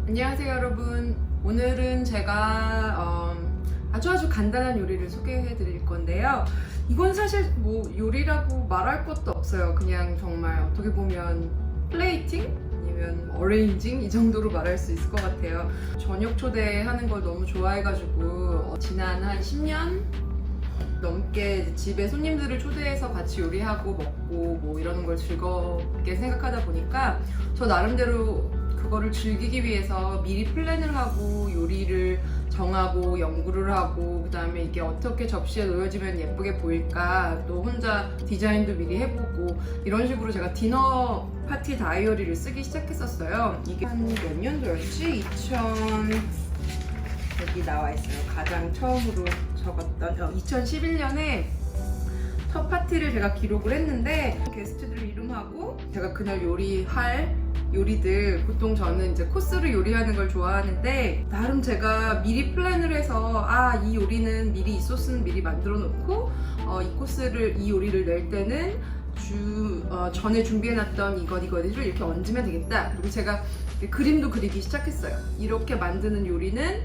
안녕하세요 여러분. 오늘은 제가 아주 간단한 요리를 소개해 드릴 건데요. 이건 사실 뭐 요리라고 말할 것도 없어요. 그냥 정말 어떻게 보면 플레이팅? 아니면 어레인징? 이 정도로 말할 수 있을 것 같아요. 저녁 초대하는 걸 너무 좋아해가지고 지난 한 10년 넘게 집에 손님들을 초대해서 같이 요리하고 먹고 뭐 이러는 걸 즐겁게 생각하다 보니까 저 나름대로 그거를 즐기기 위해서 미리 플랜을 하고 요리를 정하고 연구를 하고 그 다음에 이게 어떻게 접시에 놓여지면 예쁘게 보일까 또 혼자 디자인도 미리 해보고 이런 식으로 제가 디너 파티 다이어리를 쓰기 시작했었어요. 이게 한 몇 년도였지? 여기 나와 있어요. 가장 처음으로 적었던 2011년에 첫 파티를 제가 기록을 했는데 게스트들 이름하고 제가 그날 요리할 요리들, 보통 저는 이제 코스를 요리하는 걸 좋아하는데 나름 제가 미리 플랜을 해서 이 요리는 미리 이 소스는 미리 만들어 놓고 이 요리를 낼 때는 전에 준비해놨던 이것을 이렇게 얹으면 되겠다. 그리고 제가 그림도 그리기 시작했어요. 이렇게 만드는 요리는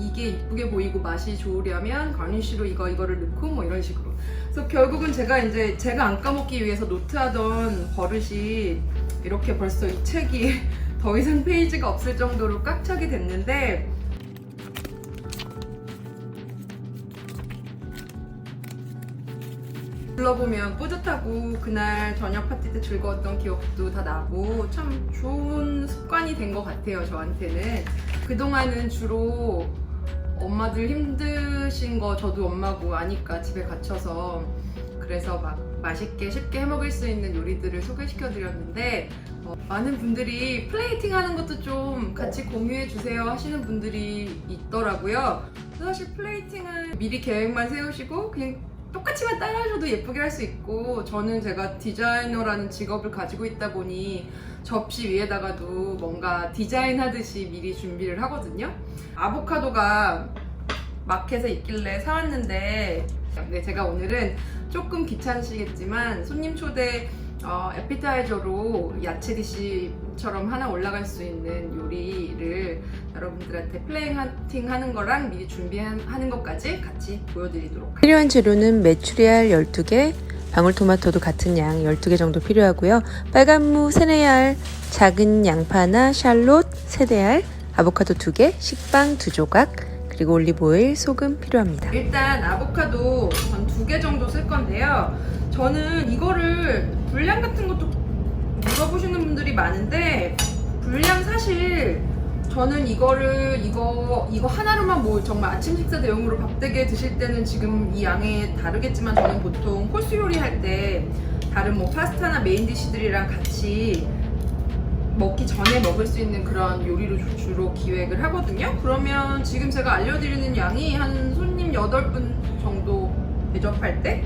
이게 이쁘게 보이고 맛이 좋으려면 가니쉬로 이거를 넣고 뭐 이런 식으로. 그래서 결국은 제가 안 까먹기 위해서 노트하던 버릇이 이렇게 벌써 이 책이 더 이상 페이지가 없을 정도로 꽉 차게 됐는데 불러보면 뿌듯하고 그날 저녁 파티 때 즐거웠던 기억도 다 나고 참 좋은 습관이 된 것 같아요. 저한테는 그동안은 주로 엄마들 힘드신 거 저도 엄마고 아니까 집에 갇혀서 그래서 막 맛있게 쉽게 해먹을 수 있는 요리들을 소개시켜 드렸는데 많은 분들이 플레이팅 하는 것도 좀 같이 공유해 주세요 하시는 분들이 있더라고요. 사실 플레이팅은 미리 계획만 세우시고 그냥 똑같이만 따라하셔도 예쁘게 할 수 있고 제가 디자이너라는 직업을 가지고 있다 보니 접시 위에다가도 뭔가 디자인하듯이 미리 준비를 하거든요. 아보카도가 마켓에 있길래 사왔는데 제가 오늘은 조금 귀찮으시겠지만 손님 초대 에피타이저로 야채 디시처럼 하나 올라갈 수 있는 요리를 여러분들한테 플레이팅 하는 거랑 미리 준비하는 것까지 같이 보여드리도록 할게요. 필요한 재료는 메추리알 12개, 방울토마토도 같은 양 12개 정도 필요하고요. 빨간무 3알, 작은 양파나 샬롯 3대알, 아보카도 2개, 식빵 2조각, 그리고 올리브오일, 소금 필요합니다. 일단 아보카도 전 2개 정도 쓸 건데요. 저는 이거를 분량 같은 것도 물어보시는 분들이 많은데 분량 사실 저는 이거 하나로만 뭐 정말 아침 식사 대용으로 밥되게 드실 때는 지금 이 양에 다르겠지만 저는 보통 코스 요리할 때 다른 뭐 파스타나 메인 디시들이랑 같이 먹기 전에 먹을 수 있는 그런 요리로 주로 기획을 하거든요. 그러면 지금 제가 알려드리는 양이 한 손님 8분 정도 대접할 때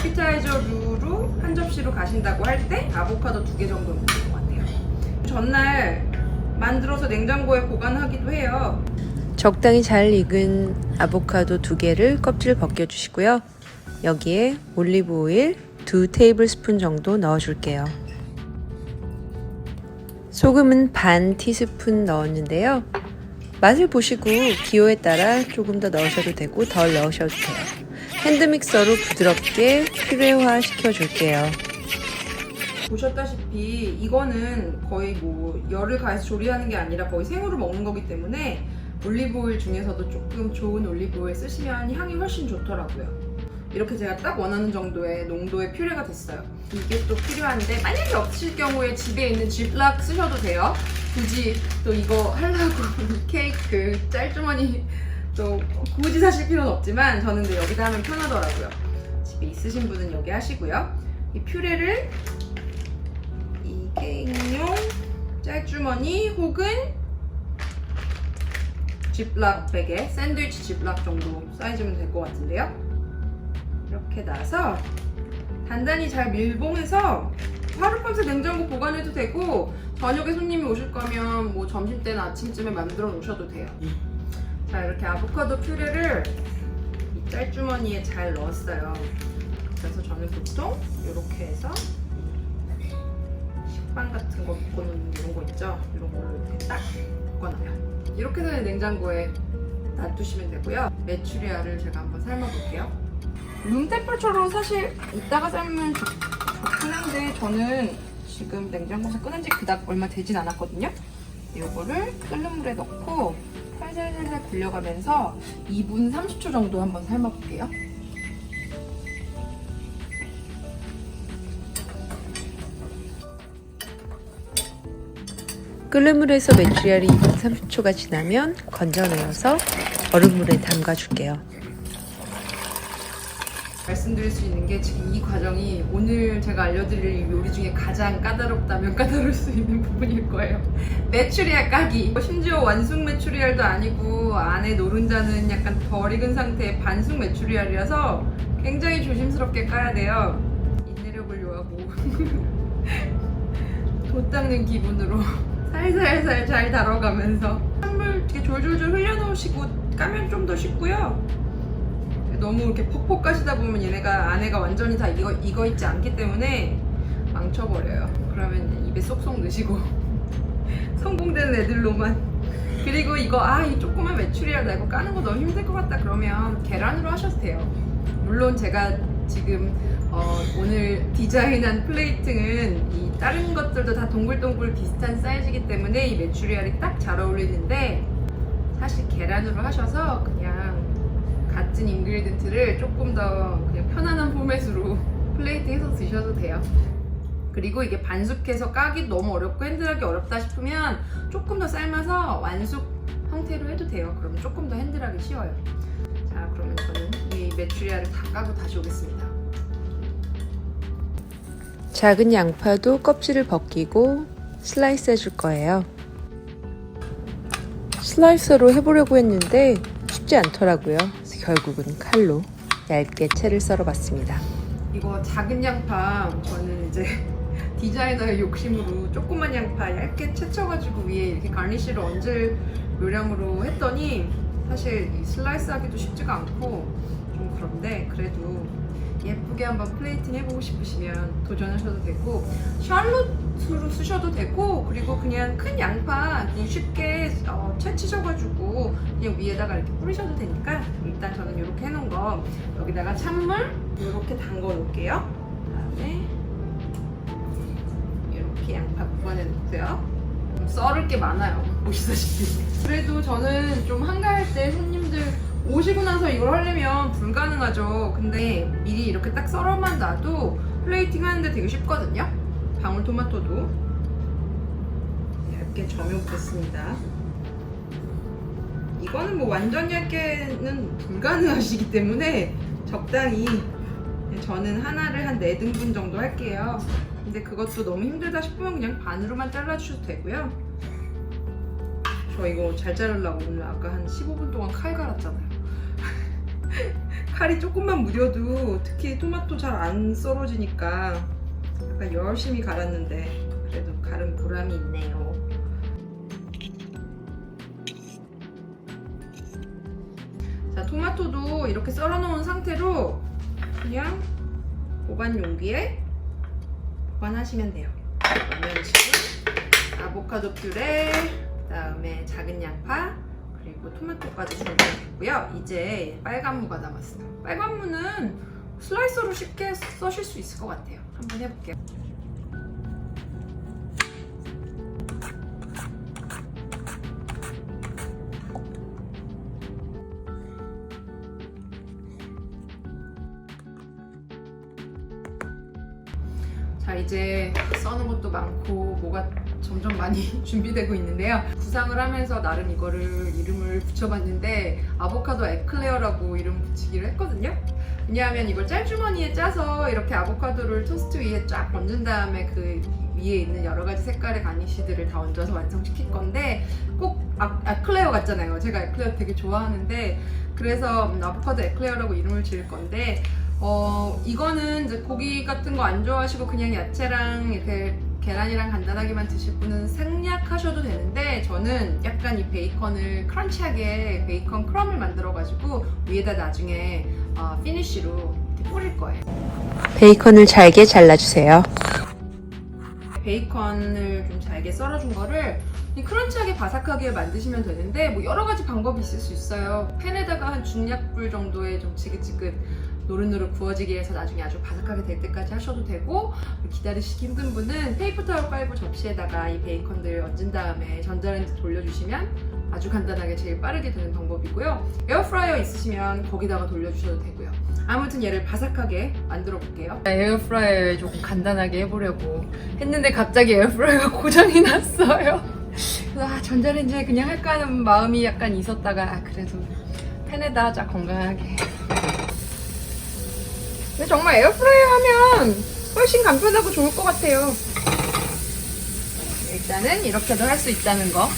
피타이저류로 한 접시로 가신다고 할 때 아보카도 2개 정도는 될 것 같아요. 전날 만들어서 냉장고에 보관하기도 해요. 적당히 잘 익은 아보카도 2개를 껍질 벗겨주시고요. 여기에 올리브오일 2 테이블스푼 정도 넣어줄게요. 소금은 반 티스푼 넣었는데요. 맛을 보시고 기호에 따라 조금 더 넣으셔도 되고 덜 넣으셔도 돼요. 핸드믹서로 부드럽게 퓨레화 시켜줄게요. 보셨다시피 이거는 거의 뭐 열을 가해서 조리하는 게 아니라 거의 생으로 먹는 거기 때문에 올리브오일 중에서도 조금 좋은 올리브오일 쓰시면 향이 훨씬 좋더라고요. 이렇게 제가 딱 원하는 정도의 농도의 퓨레가 됐어요. 이게 또 필요한데 만약에 없을 경우에 집에 있는 집락 쓰셔도 돼요. 굳이 또 이거 하려고 케이크 짤주머니 또 굳이 사실 필요는 없지만 저는 근데 여기다 하면 편하더라고요. 집에 있으신 분은 여기 하시고요. 이 퓨레를 이 케이크용 짤주머니 혹은 집락 백에 샌드위치 집락 정도 사이즈면 될 것 같은데요. 이렇게 놔서 단단히 잘 밀봉해서 하룻밤새 냉장고 보관해도 되고 저녁에 손님이 오실 거면 뭐 점심때나 아침쯤에 만들어 놓으셔도 돼요. 자, 이렇게 아보카도 퓨레를 이 짤주머니에 잘 넣었어요. 그래서 저는 보통 이렇게 해서 식빵 같은 같은 거 묶어놓는 이런 거 있죠? 이런 걸로 이렇게 딱 묶어놔요. 이렇게 해서 냉장고에 놔두시면 되고요. 메추리알을 제가 한번 삶아볼게요. 룸템퍼처럼 사실 이따가 삶으면 좋긴 한데 저는 지금 냉장고에서 꺼낸 지 그닥 얼마 되진 않았거든요. 이거를 끓는 물에 넣고 살살살살 굴려가면서 2분 30초 정도 한번 삶아볼게요. 끓는 물에서 메추리알이 2분 30초가 지나면 건져내어서 얼음물에 담가줄게요. 말씀드릴 수 있는 게 지금 이 과정이 오늘 제가 알려드릴 요리 중에 가장 까다롭다면 까다로울 수 있는 부분일 거예요. 메추리알 까기. 심지어 완숙 메추리알도 아니고 안에 노른자는 약간 덜 익은 상태의 반숙 메추리알이라서 굉장히 조심스럽게 까야 돼요. 인내력을 요하고 돛 닦는 기분으로 살살살 잘 다뤄가면서 찬물 이렇게 졸졸졸 흘려놓으시고 까면 좀 더 쉽고요. 너무 이렇게 퍽퍽 까시다 보면 얘네가 안에가 완전히 다 익어 있지 않기 때문에 망쳐버려요. 그러면 입에 쏙쏙 넣으시고 성공되는 애들로만. 그리고 이거 이 조그만 메추리알 나 이거 까는 거 너무 힘들 것 같다 그러면 계란으로 하셔도 돼요. 물론 제가 지금 오늘 디자인한 플레이팅은 이 다른 것들도 다 동글동글 비슷한 사이즈이기 때문에 이 메추리알이 딱 잘 어울리는데 사실 계란으로 하셔서 그냥 같은 인그리디언트를 조금 더 그냥 편안한 포맷으로 플레이팅해서 드셔도 돼요. 그리고 이게 반숙해서 까기 너무 어렵고 핸들하기 어렵다 싶으면 조금 더 삶아서 완숙 형태로 해도 돼요. 그러면 조금 더 핸들하기 쉬워요. 자, 그러면 저는 이 메추리알을 다 까고 다시 오겠습니다. 작은 양파도 껍질을 벗기고 슬라이스 해줄 거예요. 슬라이서로 해보려고 했는데 쉽지 않더라고요. 그래서 결국은 칼로 얇게 채를 썰어봤습니다. 이거 작은 양파 저는 이제 디자이너의 욕심으로 조그만 양파 얇게 채쳐가지고 위에 이렇게 가니쉬를 얹을 요량으로 했더니 사실 이 슬라이스 하기도 쉽지가 않고 좀 그런데 그래도 예쁘게 한번 플레이팅 해보고 싶으시면 도전하셔도 되고 샬롯으로 쓰셔도 되고 그리고 그냥 큰 양파 그냥 쉽게 채치셔가지고 그냥 위에다가 이렇게 뿌리셔도 되니까 일단 저는 이렇게 해놓은 거 여기다가 찬물 이렇게 담궈 놓을게요. 그다음에 이렇게 양파 보관해 놓고요. 썰을 게 많아요. 보시다시피. 그래도 저는 좀 한가할 때 손님들 오시고 나서 이걸 하려면 불가능하죠. 근데 미리 이렇게 딱 썰어만 놔도 플레이팅 하는데 되게 쉽거든요. 방울토마토도 얇게 점여보겠습니다. 이거는 뭐 완전 얇게는 불가능하시기 때문에 적당히 저는 하나를 한 4등분 정도 할게요. 근데 그것도 너무 힘들다 싶으면 그냥 반으로만 잘라주셔도 되고요. 저 이거 잘 자르려고 오늘 아까 한 15분 동안 칼 갈았잖아요. 칼이 조금만 무뎌도 특히 토마토 잘 안 썰어지니까 약간 열심히 갈았는데 그래도 갈은 보람이 있네요. 자, 토마토도 이렇게 썰어 놓은 상태로 그냥 보관 용기에 보관하시면 돼요. 그러면 지금 아보카도 퓨레, 그 다음에 작은 양파, 그리고 토마토까지 준비됐고요. 이제 빨간무가 남았어요. 빨간무는 슬라이서로 쉽게 써실 수 있을 것 같아요. 한번 해볼게요. 자, 이제 써는 것도 많고 뭐가 점점 많이 준비되고 있는데요. 구상을 하면서 나름 이름을 붙여봤는데 아보카도 에클레어라고 이름 붙이기로 했거든요. 왜냐하면 이걸 짤주머니에 짜서 이렇게 아보카도를 토스트 위에 쫙 얹은 다음에 그 위에 있는 여러 가지 색깔의 가니쉬들을 다 얹어서 완성시킬 건데 꼭 에클레어 같잖아요. 제가 에클레어 되게 좋아하는데 그래서 아보카도 에클레어라고 이름을 지을 건데 이거는 이제 고기 같은 거 안 좋아하시고 그냥 야채랑 이렇게 계란이랑 간단하게만 드실 분은 생략하셔도 되는데 저는 약간 이 베이컨을 크런치하게 베이컨 크럼을 만들어가지고 위에다 나중에 피니쉬로 이렇게 뿌릴 거예요. 베이컨을 잘게 잘라주세요. 베이컨을 좀 잘게 썰어준 거를 크런치하게 바삭하게 만드시면 되는데 뭐 여러 가지 방법이 있을 수 있어요. 팬에다가 한 중약불 정도의 좀 지긋지긋 노릇노릇 구워지게 해서 나중에 아주 바삭하게 될 때까지 하셔도 되고, 기다리시기 힘든 분은 페이퍼 타월 깔고 접시에다가 이 베이컨들 얹은 다음에 전자레인지 돌려주시면 아주 간단하게 제일 빠르게 되는 방법이고요. 에어프라이어 있으시면 거기다가 돌려주셔도 되고요. 아무튼 얘를 바삭하게 만들어 볼게요. 에어프라이어에 조금 간단하게 해보려고 했는데 갑자기 에어프라이어가 고장이 났어요. 그래서 전자레인지에 그냥 할까 하는 마음이 약간 있었다가 그래도 팬에다 하자, 건강하게. 근데 정말 에어프라이어 하면 훨씬 간편하고 좋을 것 같아요. 일단은 이렇게도 할 수 있다는 거.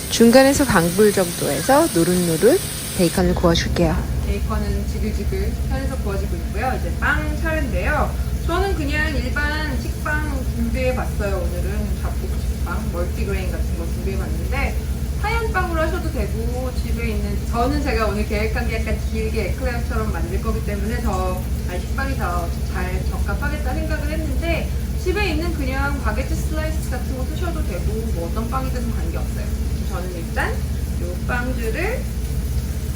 중간에서 강불 정도에서 노릇노릇 베이컨을 구워줄게요. 베이컨은 지글지글 편에서 구워지고 있고요. 이제 빵 차례인데요. 저는 그냥 일반 식빵 준비해봤어요. 오늘은 잡곡식빵, 멀티그레인 같은 거 준비해봤는데 하얀 빵으로 하셔도 되고, 집에 있는, 저는 제가 오늘 계획한 게 약간 길게 에클레어처럼 만들 거기 때문에 식빵이 더 잘 적합하겠다 생각을 했는데, 집에 있는 그냥 바게트 슬라이스 같은 거 쓰셔도 되고 뭐 어떤 빵이든 관계없어요. 저는 일단 이 빵들을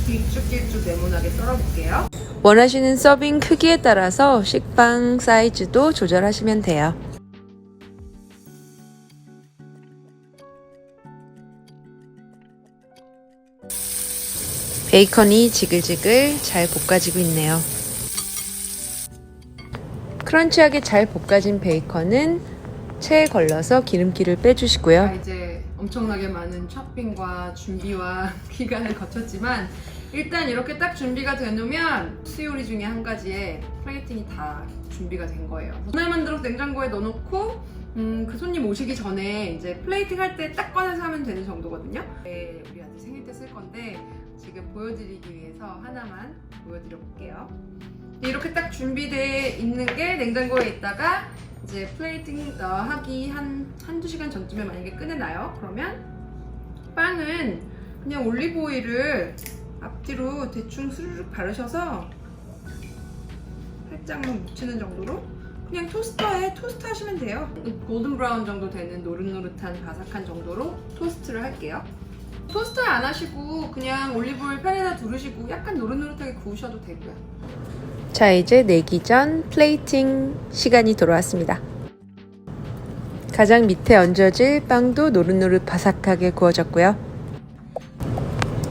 길쭉길쭉 네모나게 썰어볼게요. 원하시는 서빙 크기에 따라서 식빵 사이즈도 조절하시면 돼요. 베이컨이 지글지글 잘 볶아지고 있네요. 크런치하게 잘 볶아진 베이컨은 체에 걸러서 기름기를 빼주시고요. 이제 엄청나게 많은 쇼핑과 준비와 기간을 거쳤지만 일단 이렇게 딱 준비가 되놓으면 수요리 중에 한 가지에 플레이팅이 다 준비가 된 거예요. 오늘 만들어서 냉장고에 넣어놓고 그 손님 오시기 전에 이제 플레이팅 할 때 딱 꺼내서 하면 되는 정도거든요. 우리 아들 생일 때 쓸 건데 지금 보여드리기 위해서 하나만 보여드려 볼게요. 이렇게 딱 준비되어 있는 게 냉장고에 있다가 이제 플레이팅 하기 한두 시간 전쯤에 만약에 꺼내놔요. 그러면 빵은 그냥 올리브 오일을 앞뒤로 대충 스르륵 바르셔서 살짝만 묻히는 정도로 그냥 토스터에 토스트 하시면 돼요. 골든 브라운 정도 되는 노릇노릇한 바삭한 정도로 토스트를 할게요. 토스트 안 하시고 그냥 올리브 오일 팬에다 두르시고 약간 노릇노릇하게 구우셔도 되고요. 자, 이제 내기 전 플레이팅 시간이 돌아왔습니다. 가장 밑에 얹어질 빵도 노릇노릇 바삭하게 구워졌고요.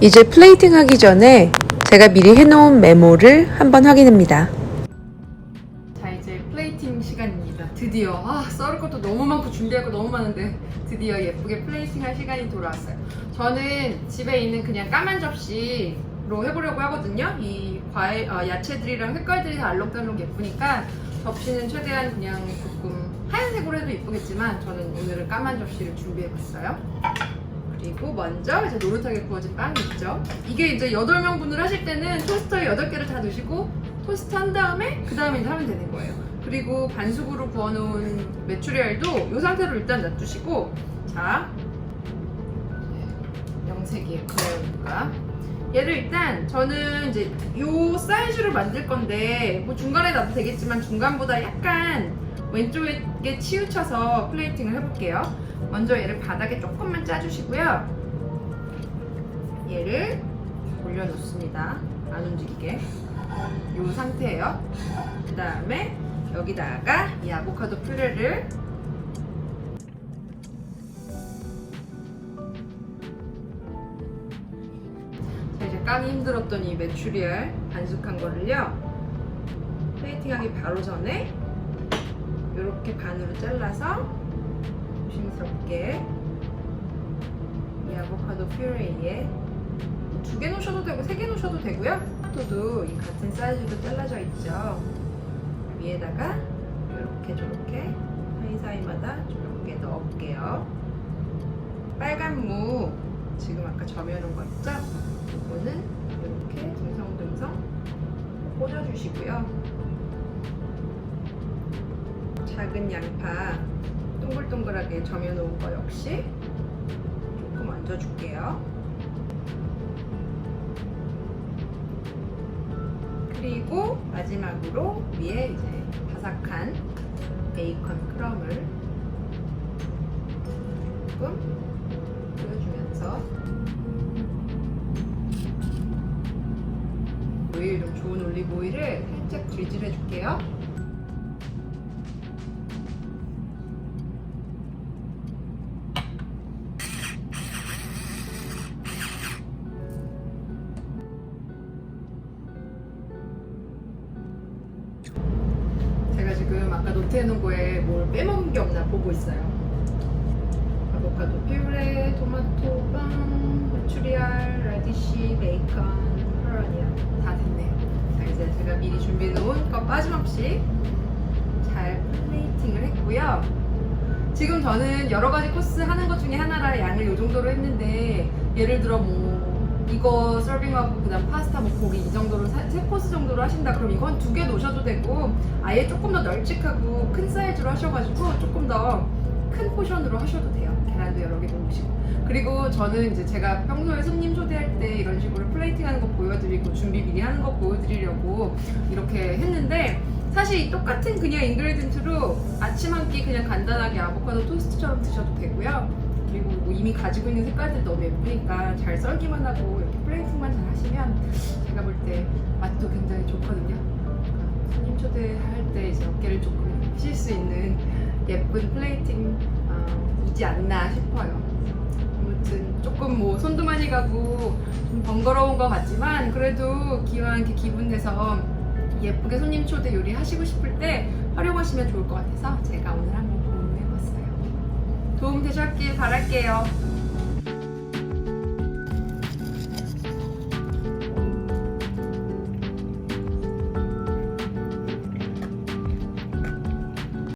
이제 플레이팅 하기 전에 제가 미리 해놓은 메모를 한번 확인합니다. 자, 이제 플레이팅 시간입니다. 드디어 썰을 것도 너무 많고 준비할 거 너무 많은데 드디어 예쁘게 플레이팅 할 시간이 돌아왔어요. 저는 집에 있는 그냥 까만 접시로 해보려고 하거든요. 이 과일, 야채들이랑 색깔들이 다 알록달록 예쁘니까 접시는 최대한 그냥 조금 하얀색으로 해도 예쁘겠지만 저는 오늘은 까만 접시를 준비해봤어요. 그리고 먼저 이제 노릇하게 구워진 빵이 있죠. 이게 이제 8명분을 하실 때는 토스터에 8개를 다 넣으시고 토스트 한 다음에 그 다음에 이제 하면 되는 거예요. 그리고 반숙으로 구워놓은 메추리알도 이 상태로 일단 놔두시고, 자, 영색이에요. 그러니까 얘를 일단 저는 이제 이 사이즈로 만들 건데 뭐 중간에 놔도 되겠지만 중간보다 약간 왼쪽에 치우쳐서 플레이팅을 해볼게요. 먼저 얘를 바닥에 조금만 짜주시고요. 얘를 올려놓습니다. 안 움직이게. 이 상태예요. 그 다음에 여기다가 이 아보카도 퓨레를 자, 이제 까기 힘들었던 이 메추리알 반숙한 거를요, 플레이팅하기 바로 전에 이렇게 반으로 잘라서 조심스럽게 이 아보카도 퓨레에 2개 놓으셔도 되고 3개 놓으셔도 되고요. 토마토도 이 같은 사이즈로 잘라져 있죠. 위에다가 이렇게 저렇게 사이사이마다 이렇게 넣어볼게요. 빨간 무 지금 아까 점여놓은 거 있죠? 이거는 이렇게 듬성듬성 꽂아주시고요. 작은 양파 동글동글하게 점여놓은 거 역시 조금 얹어줄게요. 그리고 마지막으로 위에 이제 바삭한 베이컨 크럼을 조금 뿌려주면서 오일, 좀 좋은 올리브 오일을 살짝 drizzle 해줄게요. 제가 지금 아까 노트해놓은 거에 뭘 빼먹은 게 없나 보고 있어요. 아보카도 퓨레, 토마토 빵, 메추리알, 라디시, 베이컨, 페퍼로니아 다 됐네요. 자, 이제 제가 미리 준비해놓은 거 빠짐없이 잘 플레이팅을 했고요. 지금 저는 여러 가지 코스 하는 것 중에 하나라 양을 이 정도로 했는데, 예를 들어 뭐 이거 서빙하고 그다음 파스타 뭐 고기 이 정도로 세 코스 정도로 하신다 그럼 이건 2개 놓으셔도 되고, 아예 조금 더 널찍하고 큰 사이즈로 하셔가지고 조금 더 큰 포션으로 하셔도 돼요. 계란도 여러 개 놓으시고. 그리고 저는 이제 제가 평소에 손님 초대할 때 이런 식으로 플레이팅하는 거 보여드리고 준비 미리 하는 거 보여드리려고 이렇게 했는데, 사실 똑같은 그냥 인그리디언트로 아침 한 끼 그냥 간단하게 아보카도 토스트처럼 드셔도 되고요. 그리고 뭐 이미 가지고 있는 색깔들 너무 예쁘니까 잘 썰기만 하고 이렇게 플레이팅만 잘 하시면 제가 볼 때 맛도 굉장히 좋거든요. 그러니까 손님 초대할 때 이제 어깨를 조금 쉴 수 있는 예쁜 플레이팅이지 않나 싶어요. 아무튼 조금 뭐 손도 많이 가고 좀 번거로운 것 같지만, 그래도 기왕 이렇게 기분 내서 예쁘게 손님 초대 요리 하시고 싶을 때 활용하시면 좋을 것 같아서 제가 오늘 한번 공유해봤어요. 도움 되셨길 바랄게요.